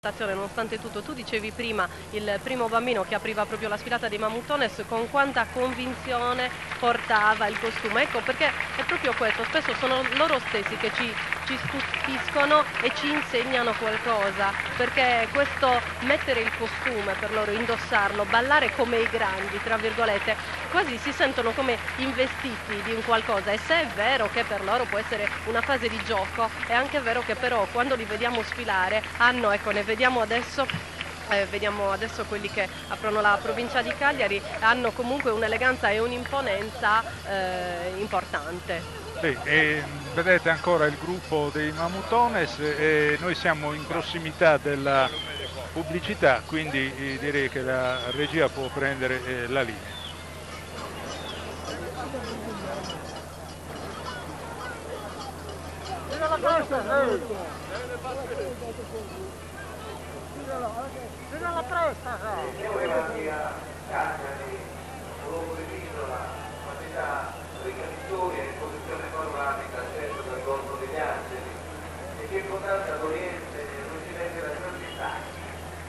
Nonostante tutto, tu dicevi prima il primo bambino che apriva proprio la sfilata dei Mamutones, con quanta convinzione portava il costume. Ecco, perché è proprio questo, spesso sono loro stessi che ci stupiscono e ci insegnano qualcosa, perché questo mettere il costume per loro, indossarlo, ballare come i grandi, tra virgolette, quasi si sentono come investiti di un qualcosa. E se è vero che per loro può essere una fase di gioco, è anche vero che però quando li vediamo sfilare hanno, ecco, ne vediamo adesso quelli che aprono la provincia di Cagliari, hanno comunque un'eleganza e un'imponenza importante. Sì, e vedete ancora il gruppo dei Mamutones e noi siamo in prossimità della pubblicità, quindi direi che la regia può prendere la linea. Ricattoria in posizione panoramica al centro del Golfo degli Angeli e che portata all'Oriente l'Occidente la città,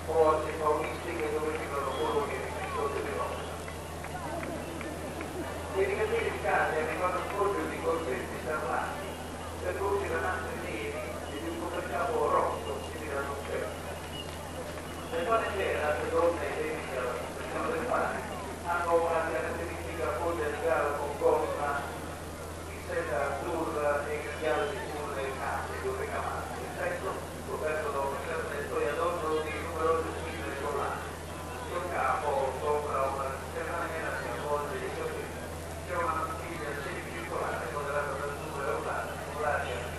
forze faunistiche dove vivono coloni e agricoltori dell'Europa. I ricattori di Cagliari fanno scorgere di corsetti sarlati per luci da nastri neri e di un coperciavo rosso simile a un cielo. Le donne nere, altre donne identiche alla posizione del mare, hanno una caratteristica foglia di gara con gomma di seta azzurra e grigiale di fumo del cane, dove ricamato. Il petto coperto da un serpetto e adorno di numerose spine collane. Sul capo sopra una serraniera che avvolge i capelli. C'è una mantiglia semicircolare modelata dal numero aulare, con l'aria di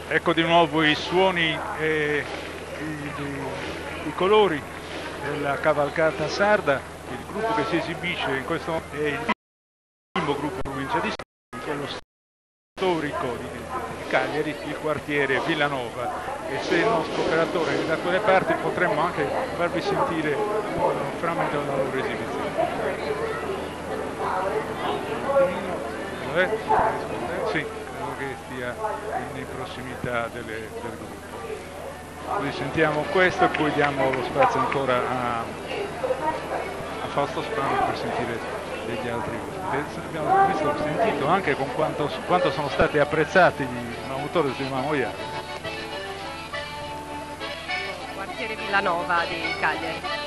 Ecco di nuovo i suoni e i colori della cavalcata sarda, il gruppo che si esibisce in questo momento è il primo gruppo provincia di Sicilia, quello storico di Cagliari, il quartiere Villanova, e se il nostro operatore è da quelle parti potremmo anche farvi sentire un frammento della loro esibizione. Sì, che stia in prossimità del gruppo. Quindi sentiamo questo e poi diamo lo spazio ancora a Fausto Spano per sentire degli altri ospiti. Abbiamo visto, sentito anche con quanto sono stati apprezzati i Mamutones di Mamoia. Quartiere Villanova di Cagliari.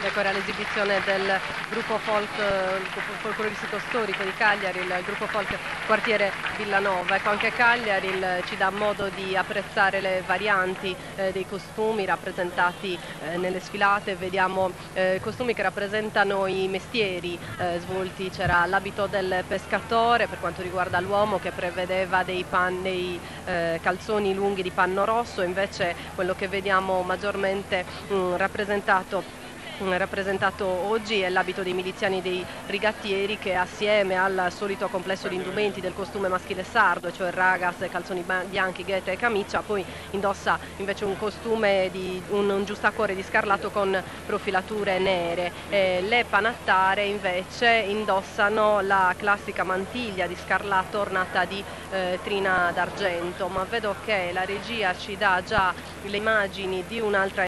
Ecco, era l'esibizione del gruppo folk, il gruppo folcloristico storico di Cagliari, il gruppo folk quartiere Villanova. Ecco, anche Cagliari ci dà modo di apprezzare le varianti dei costumi rappresentati nelle sfilate. Vediamo costumi che rappresentano i mestieri svolti. C'era l'abito del pescatore per quanto riguarda l'uomo, che prevedeva dei calzoni lunghi di panno rosso, invece quello che vediamo maggiormente rappresentato oggi è l'abito dei miliziani dei rigattieri, che assieme al solito complesso di indumenti del costume maschile sardo, cioè ragas, calzoni bianchi, ghete e camicia, poi indossa invece un costume di un giustacuore di scarlatto con profilature nere. Le panattare invece indossano la classica mantiglia di scarlatto ornata di trina d'argento, ma vedo che la regia ci dà già le immagini di un'altra